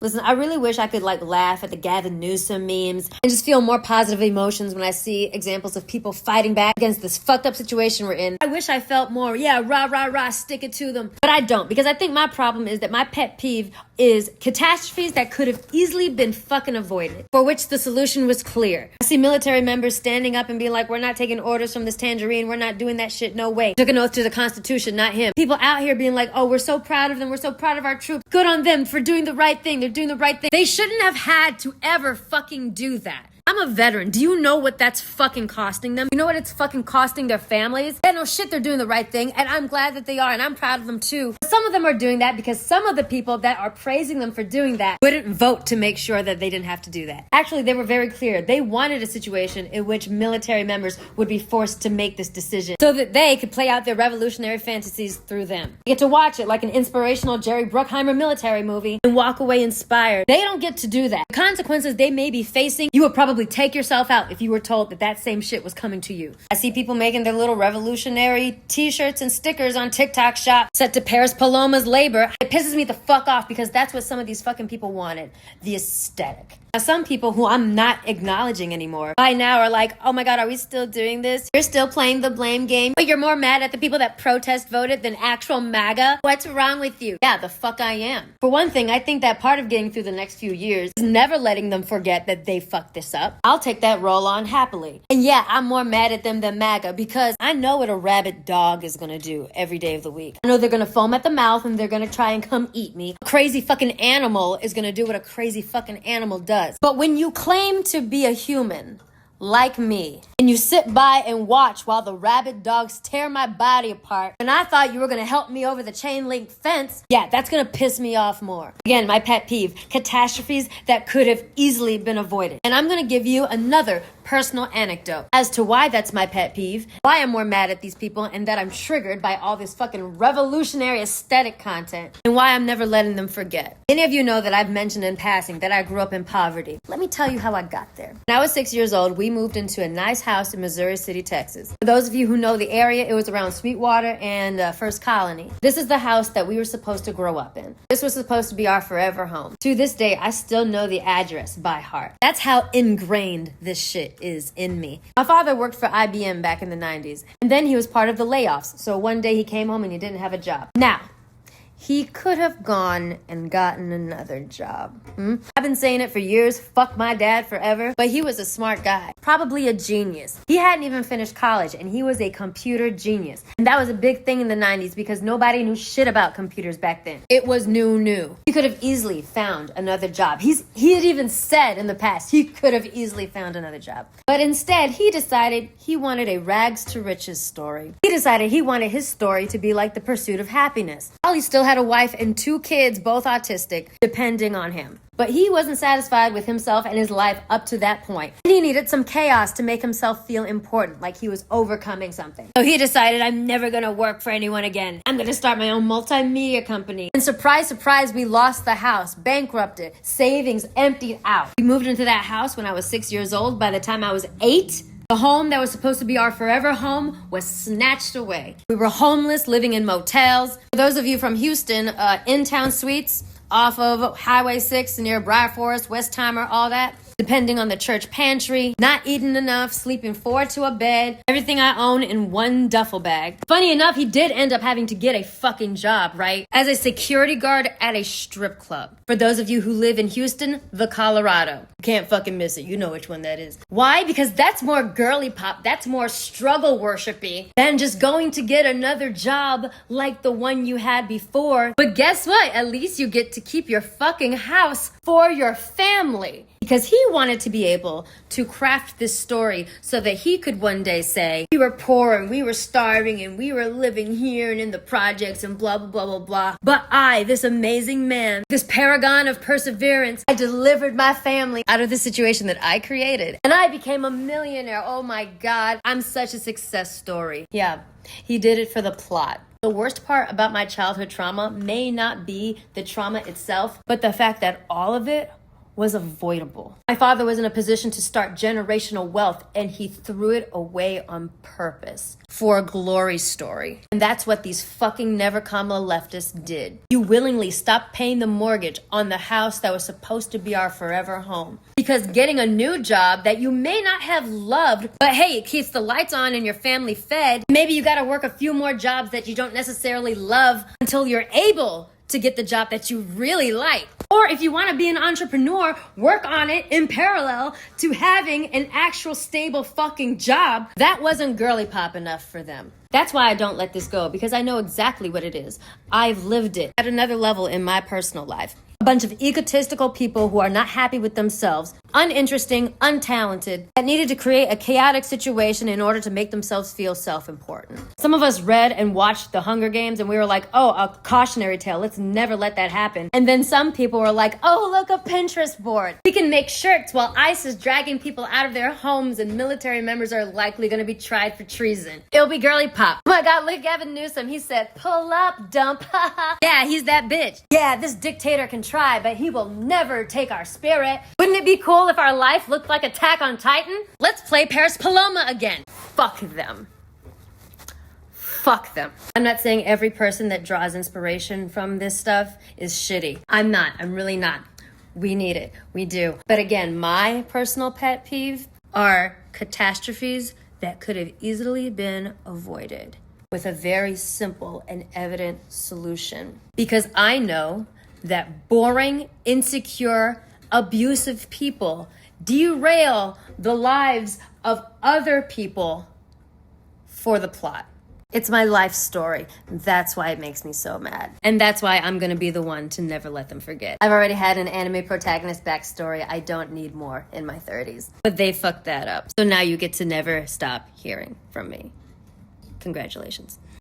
Listen, I really wish I could like laugh at the Gavin Newsom memes and just feel more positive emotions when I see examples of people fighting back against this fucked up situation we're in. I wish I felt more, yeah, rah, rah, rah, stick it to them. But I don't, because I think my problem is that my pet peeve is catastrophes that could have easily been fucking avoided, for which the solution was clear. I see military members standing up and being like, we're not taking orders from this tangerine, we're not doing that shit, no way. Took an oath to the Constitution, not him. People out here being like, oh, we're so proud of them, we're so proud of our troops. Good on them for doing the right thing, they're doing the right thing. They shouldn't have had to ever fucking do that. I'm a veteran. Do you know what that's fucking costing them? You know what it's fucking costing their families? Yeah, no shit, they're doing the right thing, and I'm glad that they are, and I'm proud of them too. Some of them are doing that because some of the people that are praising them for doing that wouldn't vote to make sure that they didn't have to do that. Actually, they were very clear. They wanted a situation in which military members would be forced to make this decision so that they could play out their revolutionary fantasies through them. You get to watch it like an inspirational Jerry Bruckheimer military movie and walk away inspired. They don't get to do that. The consequences they may be facing, you would probably take yourself out if you were told that that same shit was coming to you. I see people making their little revolutionary t-shirts and stickers on TikTok shop set to Paris Paloma's labor. It pisses me the fuck off because that's what some of these fucking people wanted. The aesthetic. Now, some people who I'm not acknowledging anymore by now are like, oh my God, are we still doing this? You're still playing the blame game, but you're more mad at the people that protest voted than actual MAGA? What's wrong with you? Yeah, the fuck I am. For one thing, I think that part of getting through the next few years is never letting them forget that they fucked this up. I'll take that role on happily. And yeah, I'm more mad at them than MAGA because I know what a rabid dog is gonna do every day of the week. I know they're gonna foam at the mouth and they're gonna try and come eat me. A crazy fucking animal is gonna do what a crazy fucking animal does. But when you claim to be a human, like me, and you sit by and watch while the rabid dogs tear my body apart, and I thought you were gonna help me over the chain link fence, yeah, that's gonna piss me off more. Again, my pet peeve, catastrophes that could have easily been avoided. And I'm gonna give you another personal anecdote as to why that's my pet peeve, why I'm more mad at these people, and that I'm triggered by all this fucking revolutionary aesthetic content, and why I'm never letting them forget. Many of you know that I've mentioned in passing that I grew up in poverty. Let me tell you how I got there. When I was 6 years old, we moved into a nice house in Missouri City, Texas. For those of you who know the area, it was around Sweetwater and First Colony. This is the house that we were supposed to grow up in. This was supposed to be our forever home. To this day, I still know the address by heart. That's how ingrained this shit is in me. My father worked for IBM back in the 90s, and then he was part of the layoffs. So one day he came home and he didn't have a job. Now, he could have gone and gotten another job. I've been saying it for years, fuck my dad forever, but he was a smart guy, probably a genius. He hadn't even finished college and he was a computer genius. And that was a big thing in the 90s because nobody knew shit about computers back then. It was new. He could have easily found another job. He had even said in the past he could have easily found another job. But instead, he decided he wanted a rags to riches story. He decided he wanted his story to be like the pursuit of happiness. While he still had a wife and 2 kids, both autistic, depending on him. But he wasn't satisfied with himself and his life up to that point. And he needed some chaos to make himself feel important, like he was overcoming something. So he decided, I'm never gonna work for anyone again. I'm gonna start my own multimedia company. And surprise, surprise, we lost the house, bankrupted, savings emptied out. We moved into that house when I was 6 years old. By the time I was 8, the home that was supposed to be our forever home was snatched away. We were homeless, living in motels. For those of you from Houston, in-town suites off of Highway 6 near Briar Forest, Westheimer, all that. Depending on the church pantry, not eating enough, sleeping 4 to a bed, everything I own in 1 duffel bag. Funny enough, he did end up having to get a fucking job, right? As a security guard at a strip club. For those of you who live in Houston, the Colorado. You can't fucking miss it. You know which one that is. Why? Because that's more girly pop. That's more struggle worshipy than just going to get another job like the one you had before. But guess what? At least you get to keep your fucking house for your family. Because he wanted to be able to craft this story so that he could one day say, we were poor and we were starving and we were living here and in the projects and blah, blah, blah, blah, blah. But I, this amazing man, this paragon of perseverance, I delivered my family out of the situation that I created. And I became a millionaire. Oh my God, I'm such a success story. Yeah, he did it for the plot. The worst part about my childhood trauma may not be the trauma itself, but the fact that all of it was avoidable. My father was in a position to start generational wealth, and he threw it away on purpose for a glory story. And that's what these fucking never comma leftists did. You willingly stopped paying the mortgage on the house that was supposed to be our forever home, because getting a new job that you may not have loved, but hey, it keeps the lights on and your family fed. Maybe you gotta work a few more jobs that you don't necessarily love until you're able to get the job that you really like. Or if you want to be an entrepreneur, work on it in parallel to having an actual stable fucking job. That wasn't girly pop enough for them. That's why I don't let this go, because I know exactly what it is. I've lived it at another level in my personal life. A bunch of egotistical people who are not happy with themselves, uninteresting, untalented, that needed to create a chaotic situation in order to make themselves feel self-important. Some of us read and watched the Hunger Games and we were like, oh, a cautionary tale. Let's never let that happen. And then some people were like, oh, look, a Pinterest board. We can make shirts while ICE is dragging people out of their homes and military members are likely going to be tried for treason. It'll be girly pop. Oh my God, look at Gavin Newsom. He said, pull up, dump. Yeah, he's that bitch. Yeah, this dictator can try, but he will never take our spirit. Wouldn't it be cool if our life looked like Attack on Titan? Let's play Paris Paloma again. Fuck them. Fuck them. I'm not saying every person that draws inspiration from this stuff is shitty. I'm not. I'm really not. We need it. We do. But again, my personal pet peeve are catastrophes that could have easily been avoided with a very simple and evident solution. Because I know that boring, insecure, abusive people derail the lives of other people for the plot. It's my life story. That's why it makes me so mad. And that's why I'm gonna be the one to never let them forget. I've already had an anime protagonist backstory. I don't need more in my 30s. But they fucked that up. So now you get to never stop hearing from me. Congratulations.